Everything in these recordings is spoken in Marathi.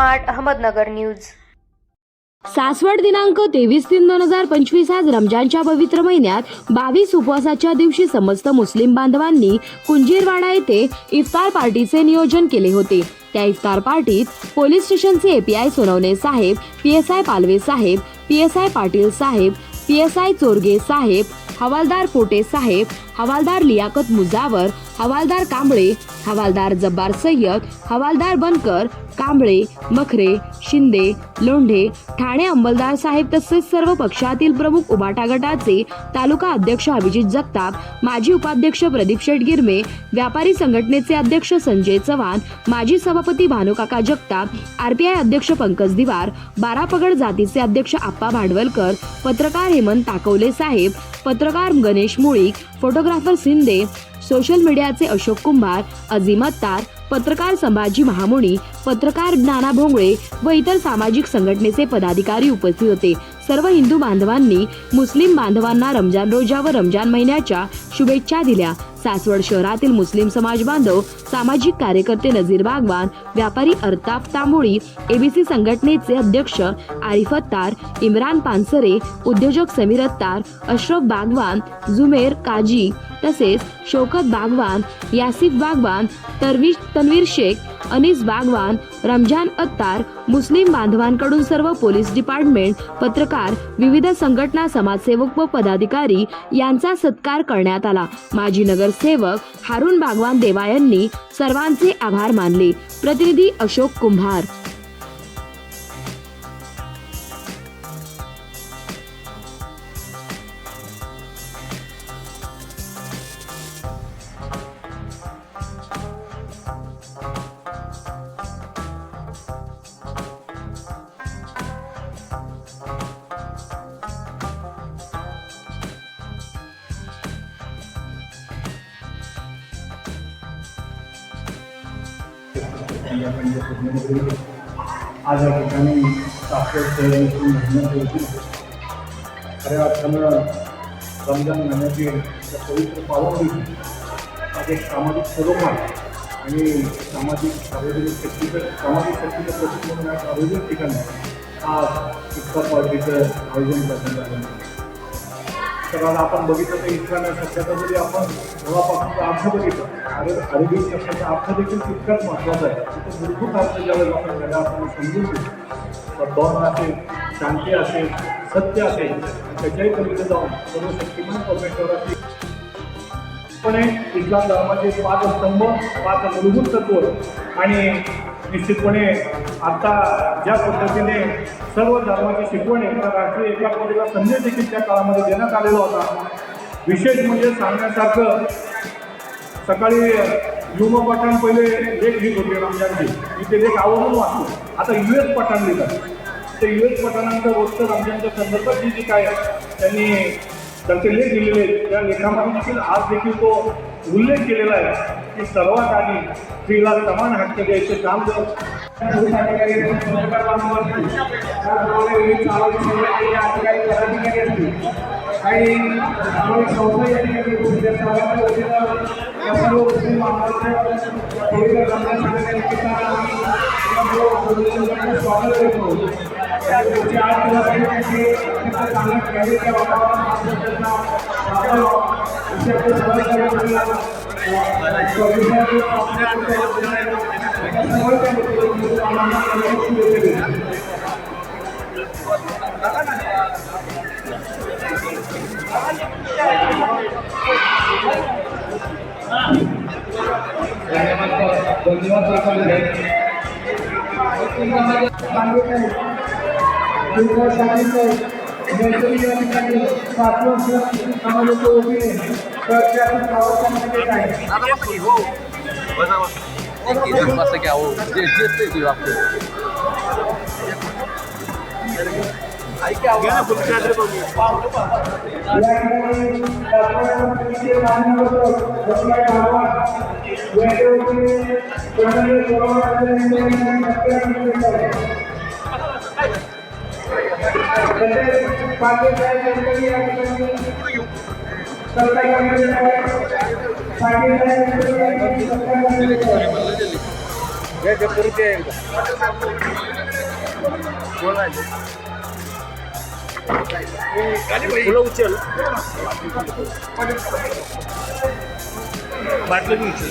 Smart Ahmednagar news. सासवड दिनांक 23/3/2025 आज रमजानच्या पवित्र महिन्यात 22 उपवासाच्या दिवशी समस्त मुस्लिम बांधवांनी कुंजीरवाडा येथे इफ्तार पार्टीचे नियोजन केले होते। त्या इफ्तार पार्टीत पोलीस स्टेशनचे एपीआय सोनवणे साहेब, पीएसआय पालवे साहेब, पीएसआय पाटील साहेब, पीएसआय चोरगे साहेब, हवालदार पोटे साहेब, हवालदार लियाकत मुजावर, हवालदार कांबळे, हवालदार जब्बार सय्यद, हवालदार बनकर, कांबळे, मखरे, शिंदे, लोंढे, ठाणे अंमलदार साहेब तसेच सर्व पक्षातील प्रमुख उबाटा गटाचे तालुका अध्यक्ष अभिजित जगताप, माजी उपाध्यक्ष प्रदीप शेठ गिरमे, व्यापारी संघटनेचे अध्यक्ष संजय चव्हाण, माजी सभापती भानुकाका जगताप, आरपीआय अध्यक्ष पंकज दिवार, बारापगड जातीचे अध्यक्ष आप्पा भांडवलकर, पत्रकार हेमंत ताकवले साहेब, पत्रकार गणेश मुळीक, फोटोग्राफर शिंदे, सोशल मीडियाचे अशोक कुंभार, अझीम अत्तार, पत्रकार संभाजी महामुनी, पत्रकार नाना भोंगळे व इतर सामाजिक संघटनेचे पदाधिकारी उपस्थित होते। सर्व हिंदू बांधवांनी मुस्लिम बांधवांना रमजान रोजा व रमजान महिन्याच्या शुभेच्छा दिल्या। सासवड शहरातील मुस्लिम समाज बांधव, सामाजिक कार्यकर्ते नजीर बागवान, व्यापारी अर्ताफ तांबोळी, एबीसी संघटनेचे अध्यक्ष आरिफ अत्तार, इम्रान पानसरे, उद्योजक समीर अत्तार, अशरफ बागवान, जुमेर काजी तसेच शौकत बागवान, यासिफ बागवान, तन्वीर शेख, अनीस बागवान, रमजान अत्तार, मुस्लिम बांधवांकडून सर्व पोलीस डिपार्टमेंट, पत्रकार, विविध संघटना, समाजसेवक व पदाधिकारी यांचा सत्कार करण्यात आला। माजी नगरसेवक हारून बागवान देवा यांनी सर्वांचे आभार मानले। प्रतिनिधी अशोक कुंभार। आज या ठिकाणी सासवड शहरातून मेहनत होती। खऱ्या अर्थानं रमजान महिन्याची पवित्र पावन दिवशी आज एक सामाजिक सरोकार आणि सामाजिक शक्तीचं प्रतीक म्हणून या सार्वजनिक ठिकाणी आज इफ्तार पार्टीचं आयोजन करण्यात आलं। तर आज आपण बघितलं तर इफ्तार शब्दाचा जरी आपण मुळापासूनचा अर्थ बघितला, अरबी शब्दाचा अर्थ देखील तितकाच महत्त्वाचा आहे। तिथे मूलभूत अर्थ ज्यावेळेस आपण खऱ्या अर्थानं समजून घेतो तर दोन असेल, शांती असेल, सत्य असेल, त्याच्याही पलीकडे जाऊन सर्व शक्तिमान परमेश्वराची पण इस्लाम धर्माचे 5 स्तंभ, 5 मूलभूत तत्व आणि निश्चितपणे आता ज्या पद्धतीने सर्व धर्माची शिकवण एका राष्ट्रीय एकात्मतेचा संदेश देखील त्या काळामध्ये देण्यात आलेला होता। विशेष म्हणजे सांगण्यासारखं सकाळी युवा पठाण पहिले लेख लिहित होते रमजानचे, मी ते लेख आवर्जून वाचतो। आता US पठाण लिहितात, ते US पठाणांचं रोजचं रमजानच्या संदर्भात जी काय त्यांनी त्यांचे लेख लिहिलेले आहेत त्या लेखामध्ये देखील आज देखील तो उल्लेख केलेला आहे की सर्वात आधी स्त्रीला समान हक्क द्यायचे काम जर फुलं उचल बाटलं उचल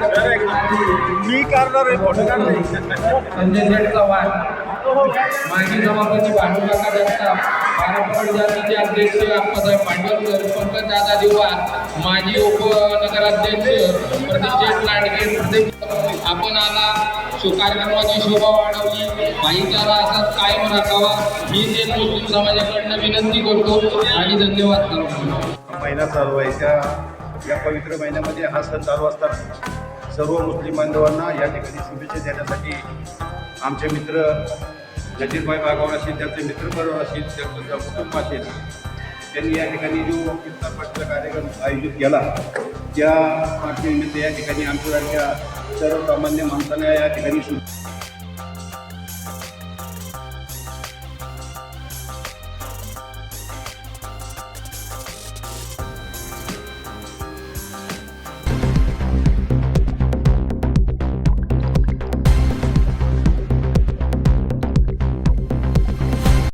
मी करणार आहे फोटो काढणार संजय शेठ चव्हाण माजी सभापती भानुकाका जगताप पारंपरिक जातीचे अध्यक्ष अप्पासाहेब पांडवकर पंकजदादा दिवार माजी उपनगराध्यक्ष प्रदीप लांडगे प्रदीप आपण आला कार्यक्रमाची शोभा वाढवली भाईचारा असाच कायम राखावा ही ते मुस्लिम समाजाकडनं विनंती करतो आणि धन्यवाद करतो. महिना चालू आहे या पवित्र महिन्यामध्ये हा सण चालू असताना सर्व मुस्लिम बांधवांना या ठिकाणी शुभेच्छा देण्यासाठी आमचे मित्र नजीरभाई बागावर असतील, त्यांचे मित्रपरिवार असतील, त्यांचं कुटुंब असेल, त्यांनी या ठिकाणी जो इफ्तार पार्टीचा कार्यक्रम आयोजित केला त्या पार्टीनिमित्त या ठिकाणी आमच्या सर्वसामान्य माणसांना या ठिकाणी